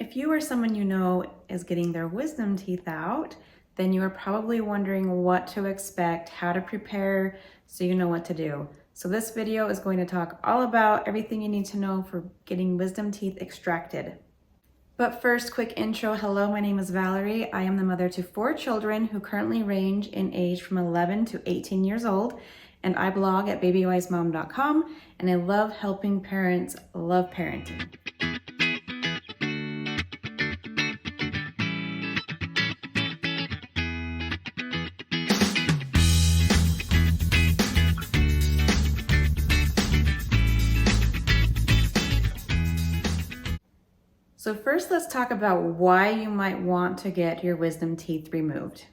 If you or someone you know is getting their wisdom teeth out, then you are probably wondering what to expect, how to prepare, so you know what to do. So this video is going to talk all about everything you need to know for getting wisdom teeth extracted. But first, quick intro. Hello, my name is Valerie. I am the mother to 4 children who currently range in age from 11 to 18 years old. And I blog at babywisemom.com, and I love helping parents love parenting. So first, let's talk about why you might want to get your wisdom teeth removed.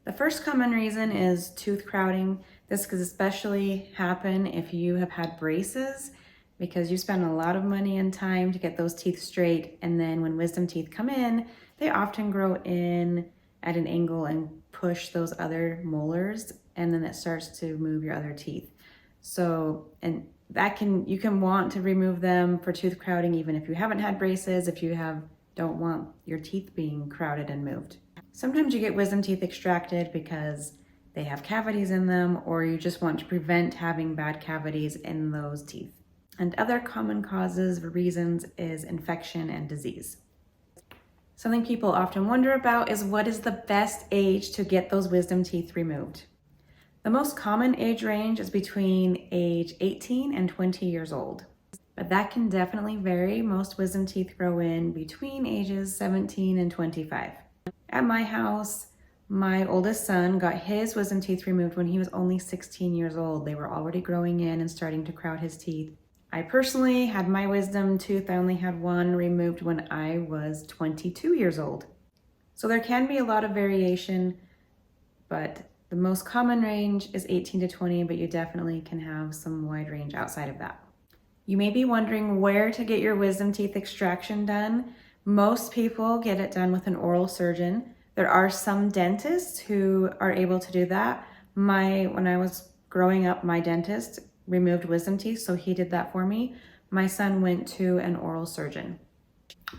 The first common reason is tooth crowding. This could especially happen if you have had braces, because you spend a lot of money and time to get those teeth straight, and then when wisdom teeth come in, they often grow in at an angle and push those other molars, and then it starts to move your other teeth. You can want to remove them for tooth crowding even if you haven't had braces, if you don't want your teeth being crowded and moved. Sometimes you get wisdom teeth extracted because they have cavities in them, or you just want to prevent having bad cavities in those teeth. And other common causes or reasons is infection and disease. Something people often wonder about is, what is the best age to get those wisdom teeth removed? The most common age range is between age 18 and 20 years old, but that can definitely vary. Most wisdom teeth grow in between ages 17 and 25. At my house, my oldest son got his wisdom teeth removed when he was only 16 years old. They were already growing in and starting to crowd his teeth. I personally had my wisdom tooth, I only had one, removed when I was 22 years old. So there can be a lot of variation, but the most common range is 18 to 20, but you definitely can have some wide range outside of that. You may be wondering where to get your wisdom teeth extraction done. Most people get it done with an oral surgeon. There are some dentists who are able to do that. When I was growing up, my dentist removed wisdom teeth, so he did that for me. My son went to an oral surgeon.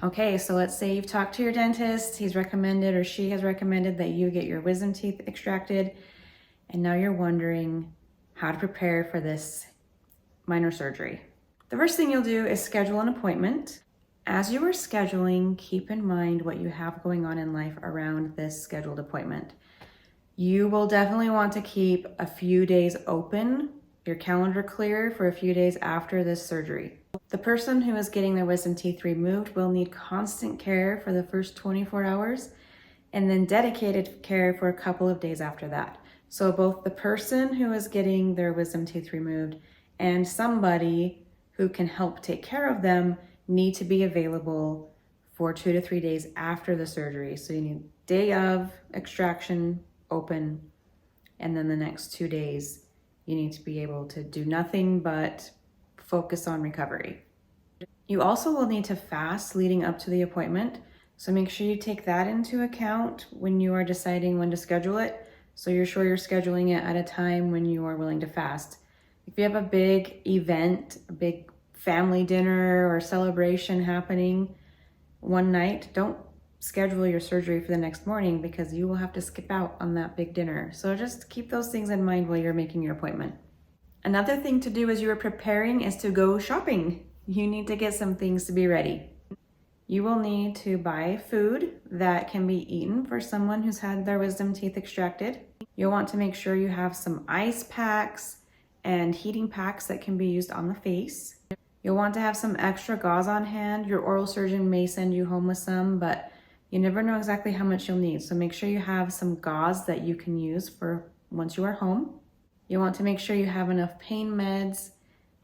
Okay, so let's say you've talked to your dentist, he's recommended or she has recommended that you get your wisdom teeth extracted, and now you're wondering how to prepare for this minor surgery. The first thing you'll do is schedule an appointment. As you are scheduling, keep in mind what you have going on in life around this scheduled appointment. You will definitely want to keep a few days open, your calendar clear for a few days after this surgery. The person who is getting their wisdom teeth removed will need constant care for the first 24 hours and then dedicated care for a couple of days after that. So both the person who is getting their wisdom teeth removed and somebody who can help take care of them need to be available for 2 to 3 days after the surgery. So you need day of extraction, open, and then the next 2 days you need to be able to do nothing but focus on recovery. You also will need to fast leading up to the appointment, so make sure you take that into account when you are deciding when to schedule it, so you're sure you're scheduling it at a time when you are willing to fast. If you have a big event, a big family dinner or celebration happening one night, don't schedule your surgery for the next morning, because you will have to skip out on that big dinner. So just keep those things in mind while you're making your appointment. Another thing to do as you are preparing is to go shopping. You need to get some things to be ready. You will need to buy food that can be eaten for someone who's had their wisdom teeth extracted. You'll want to make sure you have some ice packs and heating packs that can be used on the face. You'll want to have some extra gauze on hand. Your oral surgeon may send you home with some, but you never know exactly how much you'll need. So make sure you have some gauze that you can use for once you are home. You want to make sure you have enough pain meds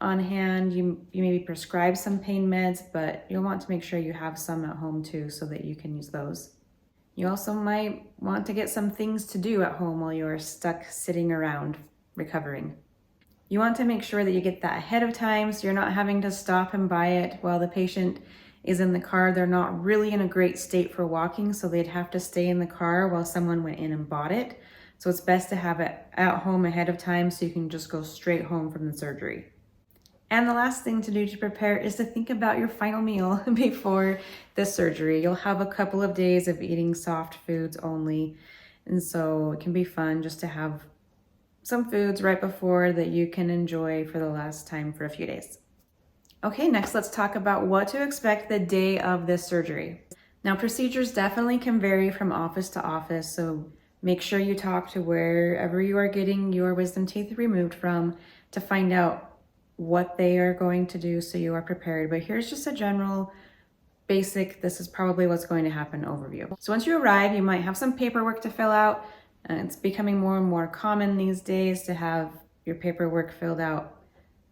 on hand. You maybe prescribe some pain meds, but you'll want to make sure you have some at home too, so that you can use those. You also might want to get some things to do at home while you're stuck sitting around recovering. You want to make sure that you get that ahead of time, so you're not having to stop and buy it while the patient is in the car. They're not really in a great state for walking, so they'd have to stay in the car while someone went in and bought it. So it's best to have it at home ahead of time, so you can just go straight home from the surgery. And the last thing to do to prepare is to think about your final meal before the surgery. You'll have a couple of days of eating soft foods only. And so it can be fun just to have some foods right before that you can enjoy for the last time for a few days. Okay, next let's talk about what to expect the day of this surgery. Now, procedures definitely can vary from office to office, so make sure you talk to wherever you are getting your wisdom teeth removed from to find out what they are going to do so you are prepared. But here's just a general basic, this is probably what's going to happen overview. So once you arrive, you might have some paperwork to fill out. It's becoming more and more common these days to have your paperwork filled out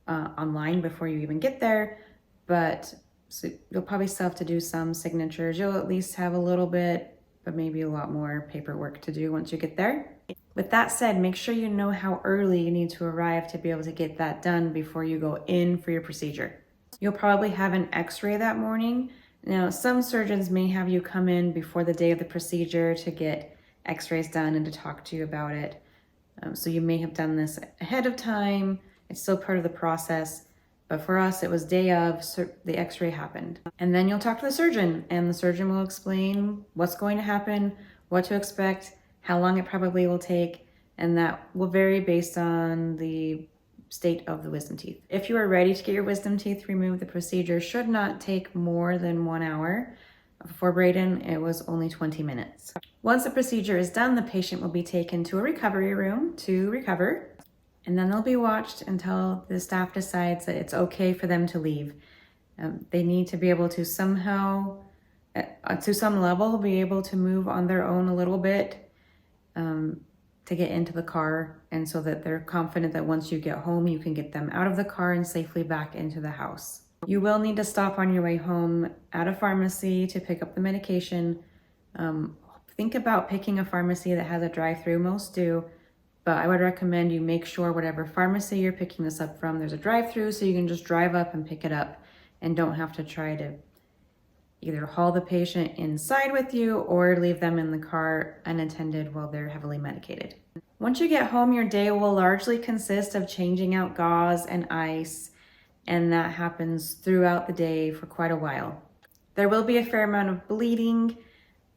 online before you even get there. But so you'll probably still have to do some signatures. You'll at least have a little bit, but maybe a lot more paperwork to do once you get there. With that said, make sure you know how early you need to arrive to be able to get that done before you go in for your procedure. You'll probably have an x-ray that morning. Now, some surgeons may have you come in before the day of the procedure to get x-rays done and to talk to you about it. So you may have done this ahead of time. It's still part of the process. But for us, it was day of, so the x-ray happened. And then you'll talk to the surgeon, and the surgeon will explain what's going to happen, what to expect, how long it probably will take, and that will vary based on the state of the wisdom teeth. If you are ready to get your wisdom teeth removed, the procedure should not take more than 1 hour. For Braden, it was only 20 minutes. Once the procedure is done, the patient will be taken to a recovery room to recover, and then they'll be watched until the staff decides that it's okay for them to leave. They need to be able to somehow, to some level, be able to move on their own a little bit to get into the car, and so that they're confident that once you get home, you can get them out of the car and safely back into the house. You will need to stop on your way home at a pharmacy to pick up the medication. Think about picking a pharmacy that has a drive-through. Most do, but I would recommend you make sure whatever pharmacy you're picking this up from, there's a drive-through so you can just drive up and pick it up and don't have to try to either haul the patient inside with you or leave them in the car unattended while they're heavily medicated. Once you get home, your day will largely consist of changing out gauze and ice, and that happens throughout the day for quite a while. There will be a fair amount of bleeding,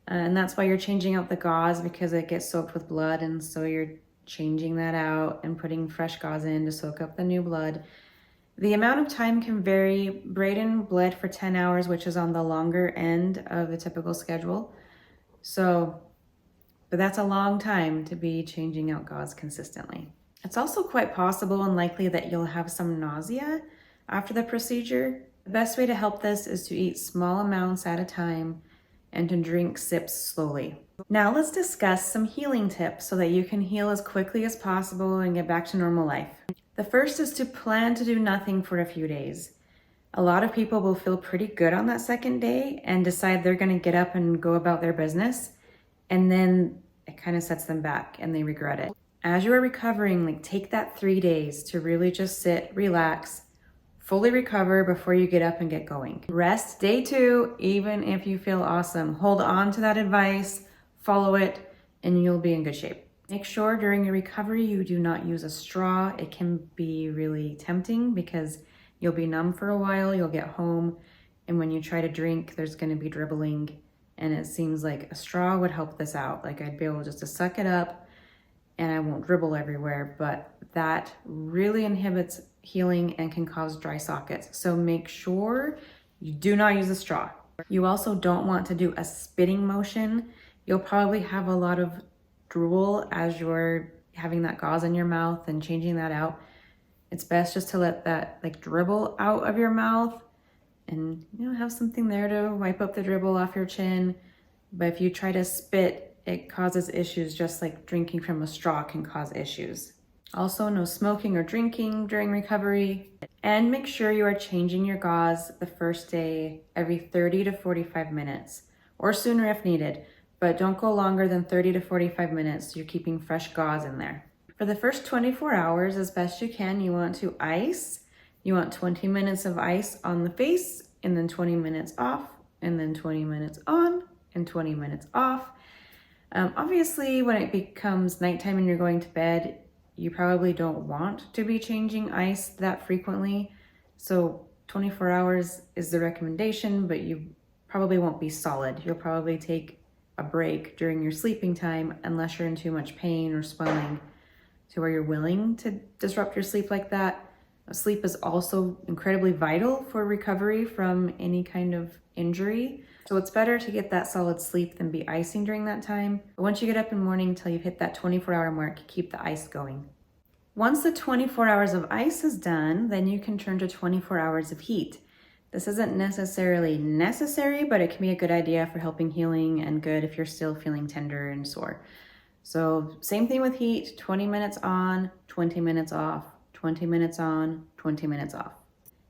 and that's why you're changing out the gauze, because it gets soaked with blood, and so you're changing that out and putting fresh gauze in to soak up the new blood. The amount of time can vary. Braden bled for 10 hours, which is on the longer end of the typical schedule. But that's a long time to be changing out gauze consistently. It's also quite possible and likely that you'll have some nausea after the procedure. The best way to help this is to eat small amounts at a time and to drink sips slowly. Now let's discuss some healing tips so that you can heal as quickly as possible and get back to normal life. The first is to plan to do nothing for a few days. A lot of people will feel pretty good on that second day and decide they're going to get up and go about their business, and then it kind of sets them back and they regret it. As you are recovering, take that 3 days to really just sit, relax, fully recover before you get up and get going. Rest day 2, even if you feel awesome. Hold on to that advice, follow it, and you'll be in good shape. Make sure during your recovery you do not use a straw. It can be really tempting because you'll be numb for a while, you'll get home, and when you try to drink, there's gonna be dribbling, and it seems like a straw would help this out. Like I'd be able just to suck it up and I won't dribble everywhere, but that really inhibits healing and can cause dry sockets. So make sure you do not use a straw. You also don't want to do a spitting motion. You'll probably have a lot of drool as you're having that gauze in your mouth and changing that out. It's best just to let that dribble out of your mouth and have something there to wipe up the dribble off your chin. But if you try to spit, it causes issues, just like drinking from a straw can cause issues. Also, no smoking or drinking during recovery, and make sure you are changing your gauze the first day every 30 to 45 minutes or sooner if needed. But don't go longer than 30 to 45 minutes so you're keeping fresh gauze in there. For the first 24 hours, as best you can, you want to ice. You want 20 minutes of ice on the face, and then 20 minutes off, and then 20 minutes on, and 20 minutes off. Obviously, when it becomes nighttime and you're going to bed, you probably don't want to be changing ice that frequently. So 24 hours is the recommendation, but you probably won't be solid. You'll probably take a break during your sleeping time unless you're in too much pain or swelling to where you're willing to disrupt your sleep like that. Sleep is also incredibly vital for recovery from any kind of injury. So it's better to get that solid sleep than be icing during that time. But once you get up in the morning until you've hit that 24-hour mark, keep the ice going. Once the 24 hours of ice is done, then you can turn to 24 hours of heat. This isn't necessarily necessary, but it can be a good idea for helping healing and good if you're still feeling tender and sore. So same thing with heat, 20 minutes on, 20 minutes off, 20 minutes on, 20 minutes off.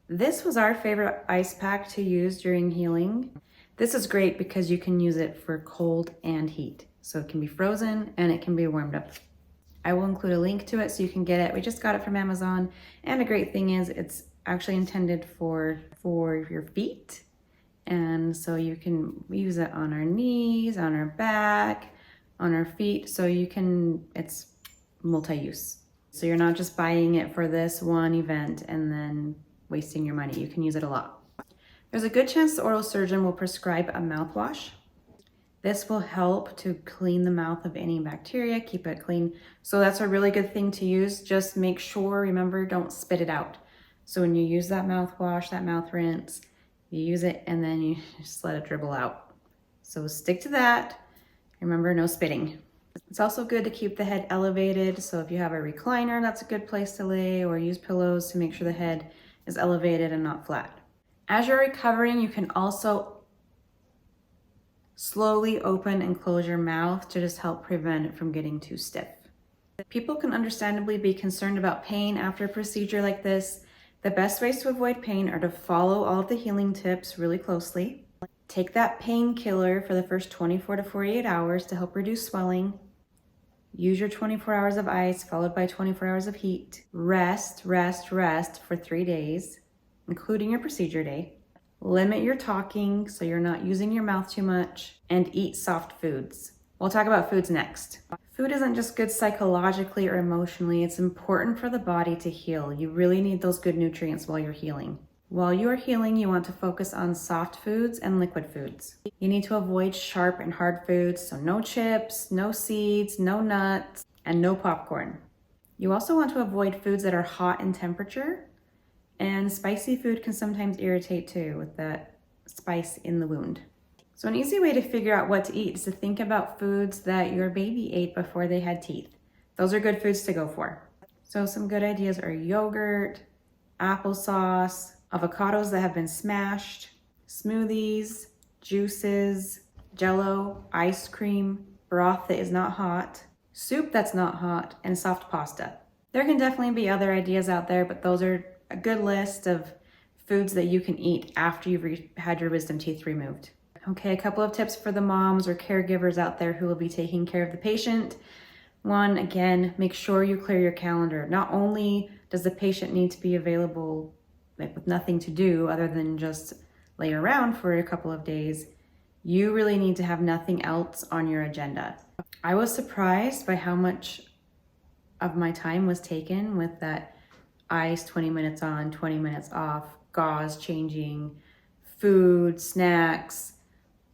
This was our favorite ice pack to use during healing. This is great because you can use it for cold and heat. So it can be frozen and it can be warmed up. I will include a link to it so you can get it. We just got it from Amazon. And a great thing is it's actually intended for your feet. And so you can use it on our knees, on our back, on our feet. So it's multi-use. So you're not just buying it for this one event and then wasting your money. You can use it a lot. There's a good chance the oral surgeon will prescribe a mouthwash. This will help to clean the mouth of any bacteria, keep it clean. So that's a really good thing to use. Just make sure, remember, don't spit it out. So when you use that mouthwash, that mouth rinse, you use it and then you just let it dribble out. So stick to that. Remember, no spitting. It's also good to keep the head elevated. So if you have a recliner, that's a good place to lay, or use pillows to make sure the head is elevated and not flat. As you're recovering, you can also slowly open and close your mouth to just help prevent it from getting too stiff. People can understandably be concerned about pain after a procedure like this. The best ways to avoid pain are to follow all of the healing tips really closely. Take that painkiller for the first 24 to 48 hours to help reduce swelling. Use your 24 hours of ice followed by 24 hours of heat. Rest for 3 days, including your procedure day. Limit your talking so you're not using your mouth too much, and eat soft foods. We'll talk about foods next. Food isn't just good psychologically or emotionally, it's important for the body to heal. You really need those good nutrients while you're healing. While you are healing, you want to focus on soft foods and liquid foods. You need to avoid sharp and hard foods, so no chips, no seeds, no nuts, and no popcorn. You also want to avoid foods that are hot in temperature, and spicy food can sometimes irritate too with that spice in the wound. So an easy way to figure out what to eat is to think about foods that your baby ate before they had teeth. Those are good foods to go for. So some good ideas are yogurt, applesauce, avocados that have been smashed, smoothies, juices, jello, ice cream, broth that is not hot, soup that's not hot, and soft pasta. There can definitely be other ideas out there, but those are a good list of foods that you can eat after you've had your wisdom teeth removed. Okay, a couple of tips for the moms or caregivers out there who will be taking care of the patient. One, again, make sure you clear your calendar. Not only does the patient need to be available with nothing to do other than just lay around for a couple of days, you really need to have nothing else on your agenda. I was surprised by how much of my time was taken with that ice, 20 minutes on, 20 minutes off, gauze changing, food, snacks,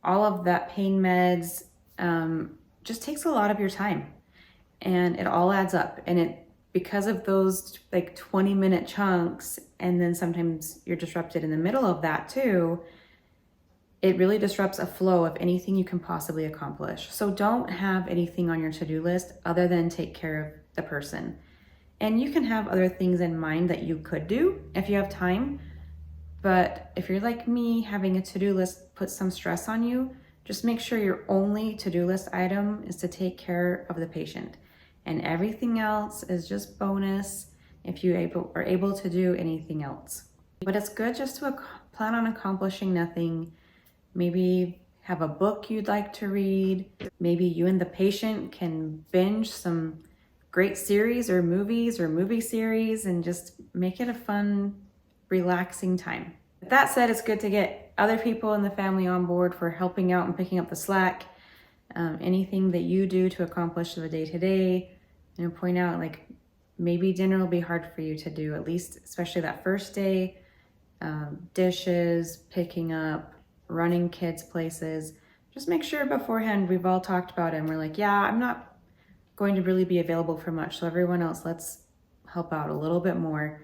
all of that, pain meds, just takes a lot of your time, and it all adds up. And because of those 20-minute chunks, and then sometimes you're disrupted in the middle of that too, it really disrupts a flow of anything you can possibly accomplish. So don't have anything on your to-do list other than take care of the person. And you can have other things in mind that you could do if you have time. But if you're like me, having a to-do list puts some stress on you, just make sure your only to-do list item is to take care of the patient. And everything else is just bonus if you are able to do anything else. But it's good just to plan on accomplishing nothing. Maybe have a book you'd like to read. Maybe you and the patient can binge some great series or movie series and just make it a fun, relaxing time. With that said, it's good to get other people in the family on board for helping out and picking up the slack. Anything that you do to accomplish the day-to-day, point out maybe dinner will be hard for you to do, at least especially that first day. dishes, picking up, running kids places. Just make sure beforehand, we've all talked about it and we're like, yeah, I'm not going to really be available for much. So everyone else, let's help out a little bit more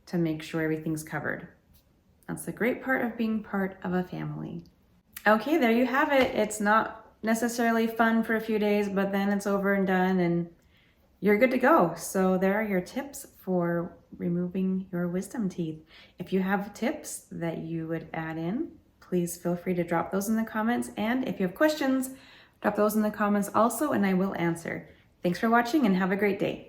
to make sure everything's covered. That's the great part of being part of a family. Okay, there you have it. It's not necessarily fun for a few days, but then it's over and done and you're good to go. So there are your tips for removing your wisdom teeth. If you have tips that you would add in, please feel free to drop those in the comments. And if you have questions, drop those in the comments also and I will answer. Thanks for watching and have a great day.